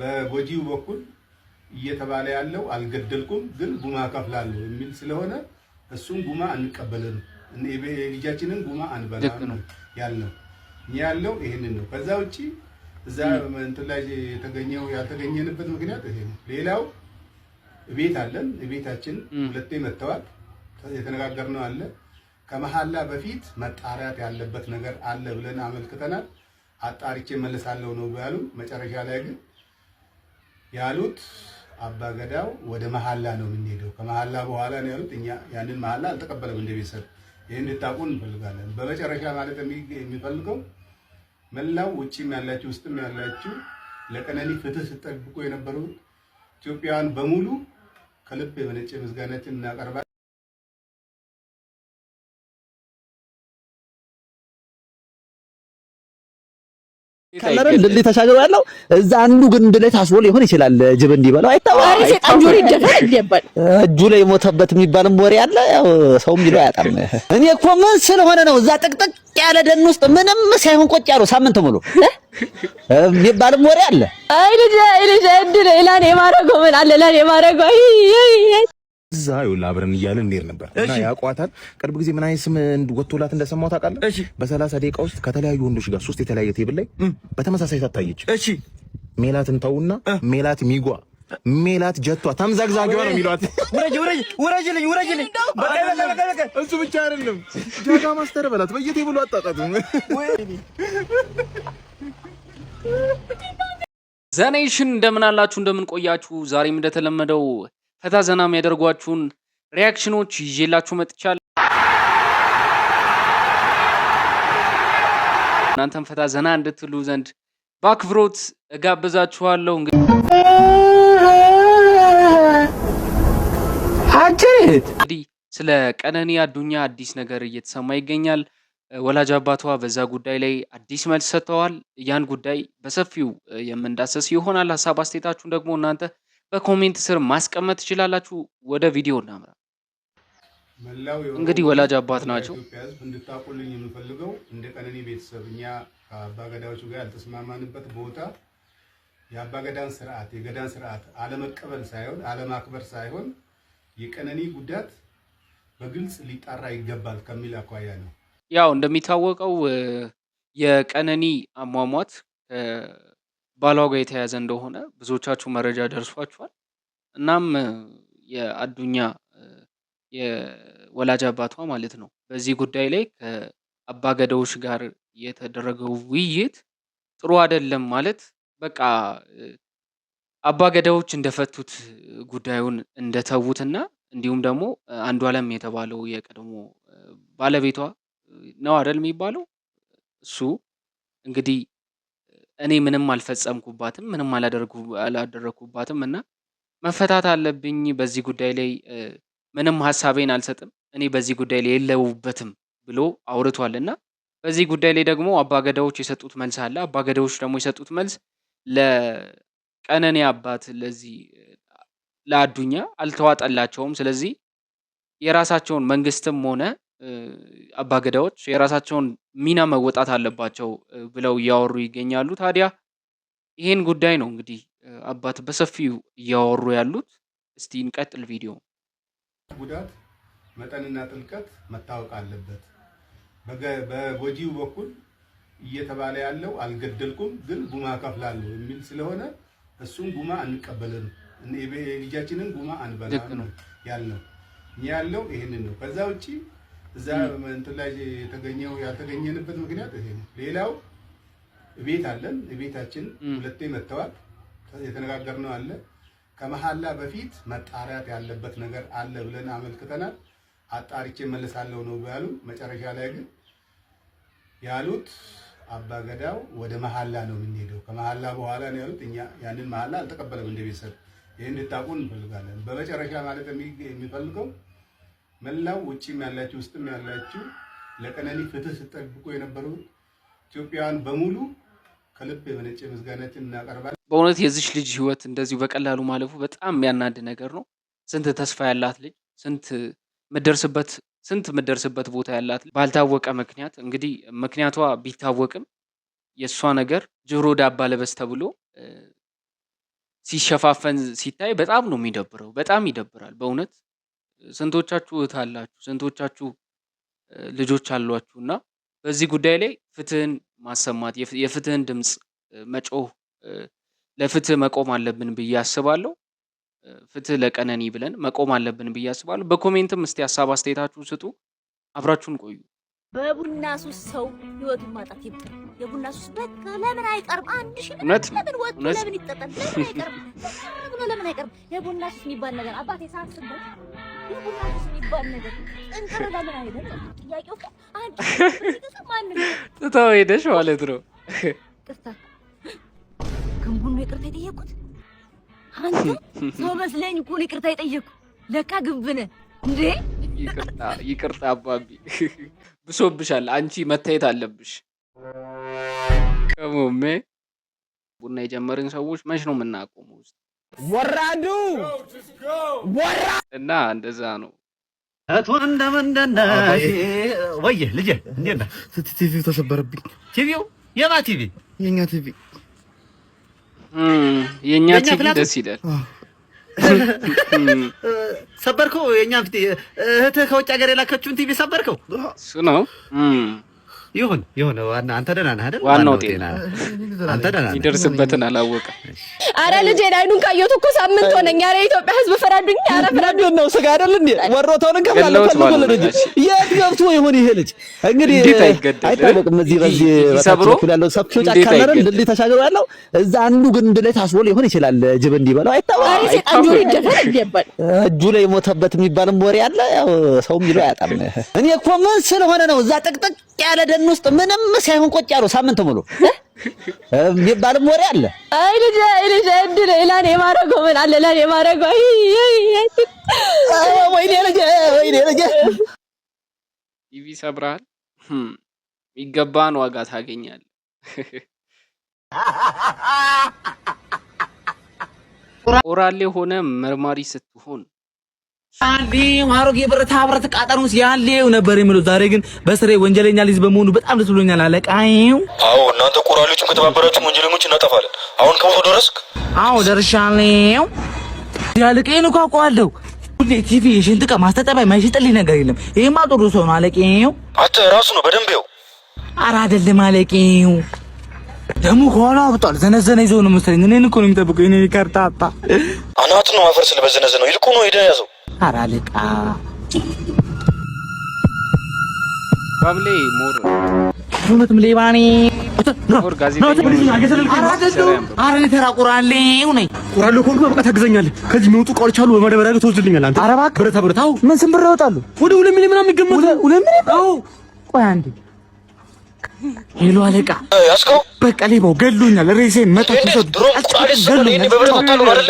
በጎጂው በኩል እየተባለ ያለው አልገደልኩም ግን ጉማ ከፍላለሁ የሚል ስለሆነ እሱን ጉማ አንቀበልም፣ ልጃችንን ጉማ አንበላም ያልነው እኛ ያለው ይሄንን ነው። ከዛ ውጪ እዛ እንትን ላይ ያልተገኘንበት ምክንያት ይሄ ነው። ሌላው ቤት አለን፣ ቤታችን ሁለቴ መተዋል፣ የተነጋገርነው አለ። ከመሐላ በፊት መጣራት ያለበት ነገር አለ ብለን አመልክተናል። አጣርቼ መለሳለሁ ነው ያሉ። መጨረሻ ላይ ግን ያሉት አባገዳው ወደ መሐላ ነው የምንሄደው፣ ከመሐላ በኋላ ነው ያሉት። እኛ ያንን መሐላ አልተቀበለም እንደ ቤተሰብ። ይሄን እንድታውቁን እንፈልጋለን። በመጨረሻ ማለት የሚፈልገው መላው ውጪም ያላችሁ ውስጥም ያላችሁ ለቀነኒ ፍትህ ሲጠብቁ የነበሩ ኢትዮጵያውያን በሙሉ ከልብ የመነጨ ምስጋናችን እናቀርባለን። ከለረን ድልድይ ተሻግሮ ያለው እዛ አንዱ ግንድ ላይ ታስሮ ሊሆን ይችላል። ጅብ እንዲበላው አይታወቅም። ሰይጣን ጆሮ ይደፋል እንዲያባል እጁ ላይ የሞተበት የሚባልም ወሬ አለ። ያው ሰውም ቢለው አያጣም። እኔ እኮ ምን ስለሆነ ነው እዛ ጥቅጥቅ ያለ ደን ውስጥ ምንም ሳይሆን ቁጭ ያለው ሳምንት ሙሉ የሚባልም ወሬ አለ። አይ ልጅ እንድለ ኢላኔ ማረገው ምን አለ ለኔ ማረገው እዛ ይኸውልህ አብረን እያልን እንሄድ ነበር እና ያቋታል። ቅርብ ጊዜ ምን አይነት ስም ወጥቶላት እንደሰማው ታውቃለህ? በ30 ደቂቃ ውስጥ ከተለያዩ ወንዶች ጋር 3 የተለያየ ቴብል ላይ በተመሳሳይ ታታየች። እሺ ሜላትን ተውና ሜላት ሚጓ፣ ሜላት ጀቷ ተምዛግዛጊዋ ነው የሚሏት። ውረጅልኝ በቃ እሱ ብቻ አይደለም ጃጋ ማስተር በላት በየቴብሉ አጣጣቱ። ዘኔሽን እንደምን አላችሁ? እንደምን ቆያችሁ? ዛሬም እንደተለመደው ፈታ ዘና የሚያደርጓችሁን ሪያክሽኖች ይዤላችሁ መጥቻለሁ። እናንተም ፈታ ዘና እንድትሉ ዘንድ በአክብሮት እጋብዛችኋለሁ። እንግዲህ ስለ ቀነኒ አዱኛ አዲስ ነገር እየተሰማ ይገኛል። ወላጅ አባቷ በዛ ጉዳይ ላይ አዲስ መልስ ሰጥተዋል። ያን ጉዳይ በሰፊው የምንዳሰስ ይሆናል። ሀሳብ አስተያየታችሁን ደግሞ እናንተ በኮሜንት ስር ማስቀመጥ ትችላላችሁ። ወደ ቪዲዮ እናምራ። እንግዲህ ወላጅ አባት ናቸው። ኢትዮጵያ ሕዝብ እንድታቁልኝ የምፈልገው እንደ ቀነኒ ቤተሰብ እኛ ከአባገዳዎቹ ጋር ያልተስማማንበት ቦታ የአባገዳን ስርዓት የገዳን ስርዓት አለመቀበል ሳይሆን አለማክበር ሳይሆን የቀነኒ ጉዳት በግልጽ ሊጣራ ይገባል ከሚል አኳያ ነው። ያው እንደሚታወቀው የቀነኒ አሟሟት ባሏ ጋር የተያዘ እንደሆነ ብዙዎቻችሁ መረጃ ደርሷችኋል። እናም የአዱኛ የወላጅ አባቷ ማለት ነው በዚህ ጉዳይ ላይ ከአባገዳዎች ጋር የተደረገው ውይይት ጥሩ አይደለም ማለት በቃ አባገዳዎች እንደፈቱት ጉዳዩን እንደተዉትና እንዲሁም ደግሞ አንዱዓለም የተባለው የቀድሞ ባለቤቷ ነው አይደል የሚባለው እሱ እንግዲህ እኔ ምንም አልፈጸምኩባትም ምንም አላደረኩባትም እና መፈታት አለብኝ በዚህ ጉዳይ ላይ ምንም ሐሳቤን አልሰጥም እኔ በዚህ ጉዳይ ላይ የለውበትም ብሎ አውርቷልና በዚህ ጉዳይ ላይ ደግሞ አባገዳዎች የሰጡት መልስ አለ። አባገዳዎች ደግሞ የሰጡት መልስ ለቀነኒ አባት ለዚህ ለአዱኛ አልተዋጠላቸውም። ስለዚህ የራሳቸውን መንግስትም ሆነ አባገዳዎች የራሳቸውን ሚና መወጣት አለባቸው ብለው እያወሩ ይገኛሉ። ታዲያ ይሄን ጉዳይ ነው እንግዲህ አባት በሰፊው እያወሩ ያሉት። እስቲ እንቀጥል ቪዲዮ። ጉዳት መጠንና ጥልቀት መታወቅ አለበት። በጎጂው በኩል እየተባለ ያለው አልገደልኩም ግን ጉማ ከፍላለሁ የሚል ስለሆነ እሱን ጉማ አንቀበልም፣ ልጃችንን ጉማ አንበላም ያልነው እኛ ያለው ይሄንን ነው። ከዛ ውጪ እዛ እንትን ላይ ያልተገኘንበት ምክንያት ይሄ ነው። ሌላው ቤት አለን፣ ቤታችን ሁለቴ መተዋል፣ የተነጋገርነው አለ። ከመሐላ በፊት መጣራት ያለበት ነገር አለ ብለን አመልክተናል። አጣርቼ መለሳለሁ ነው ያሉ። መጨረሻ ላይ ግን ያሉት አባገዳው ወደ መሐላ ነው የምንሄደው፣ ከመሐላ በኋላ ነው ያሉት። እኛ ያንን መሐላ አልተቀበለም እንደ ቤተሰብ። ይሄን እንድታቁን እንፈልጋለን። በመጨረሻ ማለት የሚፈልገው መላው ውጪም ያላችሁ ውስጥም ያላችሁ ለቀነኒ ፍትህ ሲጠብቁ የነበሩ ኢትዮጵያውያን በሙሉ ከልብ የመነጨ ምስጋናችን እናቀርባለን። በእውነት የዚህ ልጅ ህይወት እንደዚሁ በቀላሉ ማለፉ በጣም የሚያናድ ነገር ነው። ስንት ተስፋ ያላት ልጅ ስንት ምደርስበት ቦታ ያላት ባልታወቀ ምክንያት እንግዲህ ምክንያቷ ቢታወቅም የእሷ ነገር ጆሮ ዳባ ለበስ ተብሎ ሲሸፋፈን ሲታይ በጣም ነው የሚደብረው። በጣም ይደብራል በእውነት። ስንቶቻችሁ እህት አላችሁ፣ ስንቶቻችሁ ልጆች አሏችሁና በዚህ ጉዳይ ላይ ፍትህን ማሰማት የፍትህን ድምፅ መጮህ ለፍትህ መቆም አለብን ብዬ አስባለሁ። ፍትህ ለቀነኒ ብለን መቆም አለብን ብዬ አስባለሁ። በኮሜንትም እስቲ ሀሳብ አስተያየታችሁን ስጡ። አብራችሁን ቆዩ። በቡና ሱስ ሰው ህይወቱን ማጣት ይብጣ። የቡና ሱስ በቃ ለምን አይቀርም? አንድ ሺህ ለምን ወጥቶ ለምን ይጠጣል? ለምን አይቀርም? ለምን አይቀርም? የቡና ሱስ የሚባል ነገር አባቴ ሳስብ የቡና ሱስ የሚባል ነገር እንቀር ለምን አይደለም? ጥያቄው እኮ አንድ ማን ነው ትታው ሄደሽ ማለት ነው። ቅርታ ግንቡን ነው ይቅርታ የጠየቁት። አንተ ሰው መስለኝ እኮ ነው ይቅርታ የጠየቁ። ለካ ግንብ ነህ እንዴ? ይቅርታ አባቢ ብሶብሻል። አንቺ መታየት አለብሽ። ከሞሜ ቡና የጀመርን ሰዎች መች ነው የምናቆመው? ወራዱ እና እንደዛ ነው። አቶን እንደምንደናሽ ወይ ልጄ እንዴት ነህ? ቲቪው ተሰበረብኝ። ቲቪው የማ ቲቪ? የኛ ቲቪ። የኛ ቲቪ ደስ ይላል። ሰበርከው? የኛን እህትህ ከውጭ ሀገር የላከችውን ቲቪ ሰበርከው? እሱ ነው። ይሁን ዋና አንተ ደህና ነህ አይደል? ዋናው ጤና አንተ ደህና ነህ። ይደርስበትን አላወቀም። አረ ልጄን አይኑን ካየሁት እኮ ሳምንት ሆነኝ። አረ የኢትዮጵያ ሕዝብ ፍረዱኝ። አረ ፍረዱኝ ነው። ስጋ አይደል እንዴ? ወሮታውን እንከፍላለን ፈልጎ ልጅ የት ገብቶ ይሆን ይሄ ልጅ? እንግዲህ አይታወቅም። በዚህ በኩል ያለው ሰፊው ጫካ አይደል? ድልድይ ተሻግሮ ያለው እዛ አንዱ ግንድ ላይ ታስሮ ሊሆን ይችላል። ጅብ እንዲበላው አይታወቅም። አረ ሰይጣን ጆሮ ይደፈን ይባል። እጁ ላይ ሞተበት የሚባልም ወሬ አለ። ያው ሰው የሚለው አያጣም። እኔ እኮ ምን ስለሆነ ነው እዛ ጥቅጥቅ ያለ ደን ውስጥ ምንም ሳይሆን ቆጭ ያለው ሳምንት ሙሉ የሚባልም ወሬ አለ። አይ ልጅ እድል ለኔ ማረገው ምን አለ ለኔ ማረገው። ወይኔ ልጅ ቲቪ ሰብራል። የሚገባን ዋጋ ታገኛለህ። ቆራሌ ሆነ መርማሪ ስትሆን ያሌው አሮጌ ብረታ ብረት ቃጠሎስ ያሌው ነበር የሚለው። ዛሬ ግን በስሬ ወንጀለኛ ልጅ በመሆኑ በጣም ደስ ብሎኛል አለቃዬው። አዎ እናንተ ቆራሌዎችን ከተባበራችሁ ወንጀለኞችን እናጠፋለን። አሁን ከቦታው ደረስክ? አዎ ደርሻለሁ። ያለቀዬን እኮ አውቀዋለሁ። ሁሌ ቲቪ ሽንት ዕቃ ማስታጠቢያ የማይሸጥልኝ ነገር የለም። ይሄማ ጥሩ ሰው ነው አለቃዬው። አንተ ራሱ ነው በደንብ ይኸው። ኧረ አይደለም አለቃዬው። ደሙ ከኋላ አብጧል። ዘነዘነ ይዞ ነው መሰለኝ። እኔን እኮ ነው የሚጠብቀው። እኔ ከርታታ አናት ነው አፈር ስለበዘነዘ ነው። ይልቁ ነው ሄደ ያዘው። ኧረ አለቃ ባብሌ ሞር ሁለቱም ሌባኔ ሞር ጋዜጠኛ አረ ተራ ቆራሌው ነኝ። ቆራሌው ኮንኩ በቃ ታግዘኛለህ። ከዚህ የሚወጡ እቃዎች አሉ። በማዳበሪያ ጋር ትወስድልኛለህ አንተ። ኧረ እባክህ ብረታ ብረት። አዎ ምን ስንት ብር ያወጣሉ? ወደ 2 ሚሊዮን ምናምን ይገመታል። 2 ሚሊዮን? አዎ ቆይ አንዴ። ሄሎ አለቃ ያስከው በቃ ሌባው ገሎኛል። ሬሴን መጣች ነው ድሮ ቆራሌ ስለኔ በብረት አታሉ አይደል?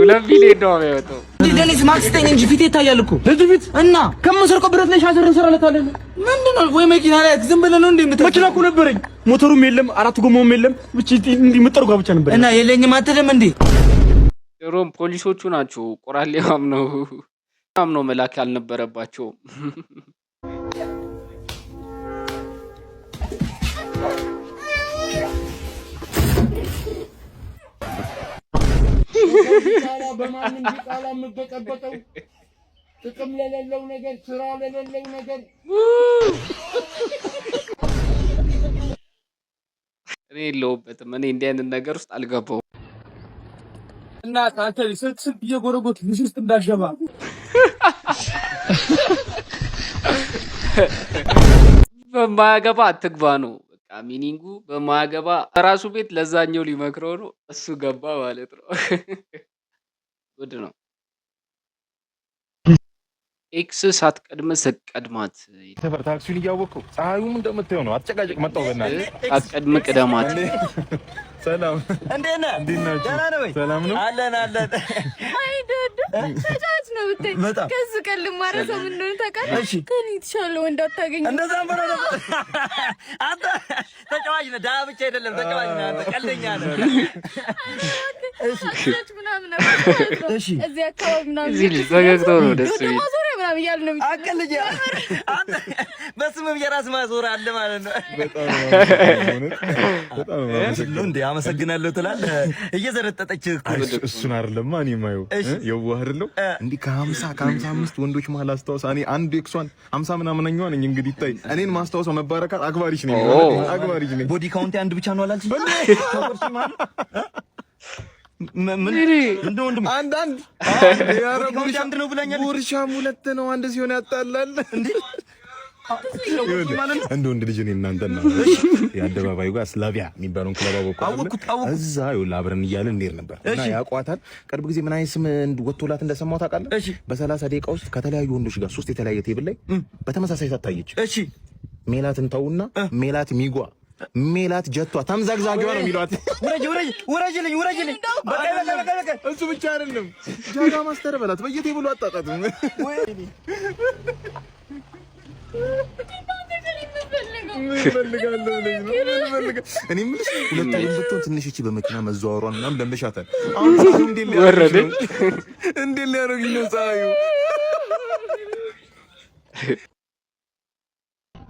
ለቢሌ ነው የሚያወጣው። ደኒስ ማክስተኝ እንጂ ፊቴ ይታያል እኮ ለዚህ ፊት እና ከመሰርቀው ብረት ላይ ሻዘር እንሰራለታለን። ምንድነው ወይ መኪና ላይ ዝም ብለህ ነው እንዴ? መኪና እኮ ነበረኝ። ሞተሩም የለም፣ 4 ጎማውም የለም። ብቻ እንዲህ መጠርጓ ብቻ ነበር እና የለኝም አትልም እንዴ? ድሮም ፖሊሶቹ ናቸው ቆራሌዋም ነው መላክ ያልነበረባቸው። በማንም ቢቃላ የምበጠበጠው ጥቅም ለሌለው ነገር ስራ ለሌለው ነገር እኔ የለሁበትም። እኔ እንዲህ አይነት ነገር ውስጥ አልገባሁም። እና አንተ ስንት እየጎረጎት ልጅ ውስጥ እንዳገባ በማያገባ አትግባ ነው በቃ ሚኒንጉ። በማያገባ ራሱ ቤት ለዛኛው ሊመክረው ነው፣ እሱ ገባ ማለት ነው። ጉድ ነው። ኤክስ ሳትቀድም ስትቀድማት ሰፈር ታክሲውን እያወቅኸው ፀሐዩም እንደምታየው ነው። አትጨቃጨቅ። መጣሁ በእናትህ ሳትቀድም ቅደማት። ሰላም እንዴት ነህ? ደህና ነህ ወይ? ሰላም ነው አለን። አይ ዶዶ ተጫዋች ነው ብታይ። ከሱ ቀን ልማረሰው ምን እንደሆነ ታውቃለህ? ከኔ የተሻለ ወንድ አታገኝም። እንደዛ ብሎ ነበር። አንተ ተጫዋች ነህ፣ ዳህ ብቻ አይደለም ተጫዋች ነህ አንተ፣ ቀልደኛ ነህ። እሺ ምናምን እዚህ አካባቢ ምናምን እዚህ ልጅ ዘገግቶ ነው ደስ ይላል። ምናምን እያሉ ነው አቀልጅ አንተ በስምም የራስ ማዞር አለ ማለት ነው። በጣም ነው እንዴ አመሰግናለሁ ትላለህ እየዘረጠጠች እሱን አይደለም ማን የማየው የዋህ አይደለም እንዴ ከ55 ወንዶች መሀል አስተዋውሳ እኔ አንዱ ኤክሷን 50 ምናምንኛው ነኝ እንግዲህ ታይ እኔን ማስተዋውሳ መባረካት አክባሪሽ ነኝ አክባሪሽ ነኝ ቦዲ ካውንት አንድ ብቻ ነው አላልሽ ምን ወንድም አንድ አንድ ነው ብላኛል ጉርሻም ሁለት ነው አንድ ሲሆን ያጣላል እንዴ እንደ ወንድ ልጅ እኔ እናንተና የአደባባዩ ጋር ስላቪያ የሚባለውን ክለብ አወቅኩት እዛ ይኸውልህ አብረን እያልን እንሄድ ነበር እና ያቋታል ቅርብ ጊዜ ምን አይነት ስም ወጥቶላት እንደሰማው ታውቃለህ በ30 ደቂቃ ውስጥ ከተለያዩ ወንዶች ጋር 3 የተለያየ ቴብል ላይ በተመሳሳይ ታታየች እሺ ሜላትን ተውና ሜላት ሚጓ ሜላት ጀቷ ተምዛግዛጊዋ ነው የሚሏት ውረጅልኝ በቃ እሱ ብቻ አይደለም ጃጋ ማስተር በላት በየቴብሉ አጣጣት እኔ የምልሽ ሁለታችን ብትሆን ትንሽ እቺ በመኪና መዘዋወሯን ምናምን ለምሻታል አሁን ፀሐዩ እንዴት ሊያደርግኝ ነው ፀሐዩ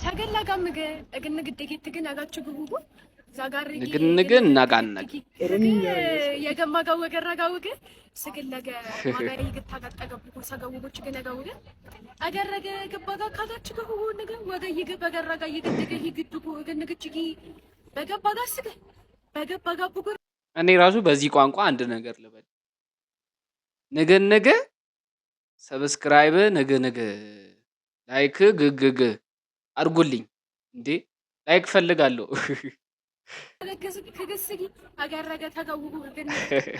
ሰገላ ጋምገ እግንግ ደቂት ግን አጋችሁ ጉጉ ዛጋሪ ንግንግ እናጋነግ የገማጋው ወገራጋውገ ስግለገ ማጋሪ ግታጋጠገቡ ሰገውቦች ግን አጋውገ አገረገ ገባጋ ካጋችሁ ጉጉ ነገ ወገይገ በገራጋ ይገደገ ይግድጉ እግንግጭጊ በገባጋ ስገ በገባጋ ቡጉ እኔ ራሱ በዚህ ቋንቋ አንድ ነገር ልበል ንግንግ ሰብስክራይብ ንግንግ ላይክ ግግግ አርጉልኝ እንዴ ላይክ ፈልጋለሁ ከገስጊ አገረገ ተጋውጉ ግን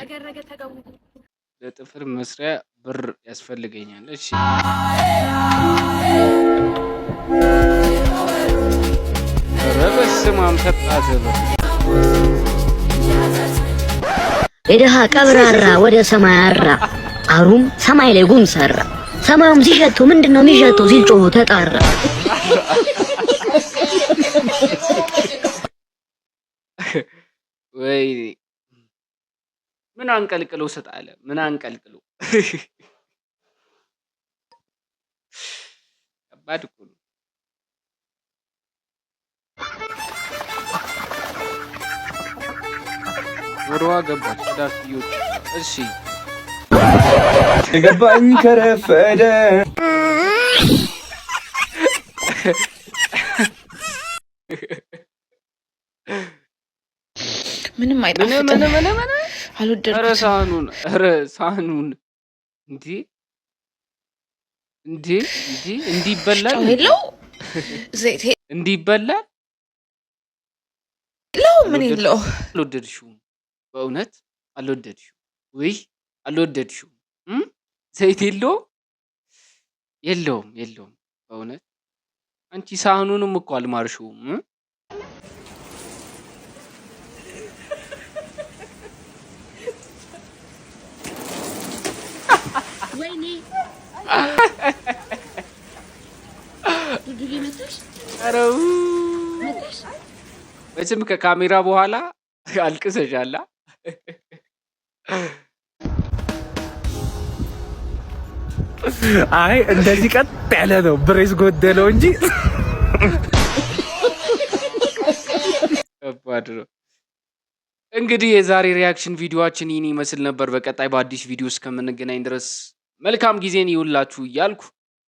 አገረገ ተጋውጉ ለጥፍር መስሪያ ብር ያስፈልገኛል እሺ ረበስማም ተጣዘ የደሃ ቀብራራ ወደ ሰማይ አራ አሩም ሰማይ ላይ ጉም ሰራ ሰማዩም ሲሸተው ምንድነው የሚሸተው ሲጮህ ተጣራ ወይ ምን አንቀልቅለው ሰጣለ ምን አንቀልቅለው ከባድ እኮ ነው ወርዋ ገባች ዳክዮች እሺ የገባኝ ከረፈደ ምንም አይጣፍጥም አልወደድኩትም ኧረ ሳህኑን እንዴ እንዲበላል ሄሎ ዘይት እንዲበላል ለው ምን ይለው አልወደድሽውም በእውነት አልወደድሽውም ወይ አልወደድሽውም ዘይት የለውም በእውነት አንቺ ሳህኑንም እኮ አልማርሽውም ወይኔ ዱዱሊ መጣሽ አረው መቼም ከካሜራ በኋላ አልቅሰሻላ አይ እንደዚህ ቀጥ ያለ ነው ብሬስ ጎደለው እንጂ ከባድ ነው። እንግዲህ የዛሬ ሪያክሽን ቪዲዮአችን ይህን ይመስል ነበር። በቀጣይ በአዲስ ቪዲዮ እስከምንገናኝ ድረስ መልካም ጊዜን ይውላችሁ እያልኩ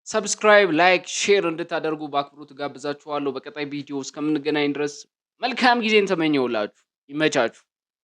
ሰብስክራይብ፣ ላይክ፣ ሼር እንድታደርጉ በአክብሮት ጋብዛችኋለሁ። በቀጣይ ቪዲዮ እስከምንገናኝ ድረስ መልካም ጊዜን ተመኘውላችሁ። ይመቻችሁ።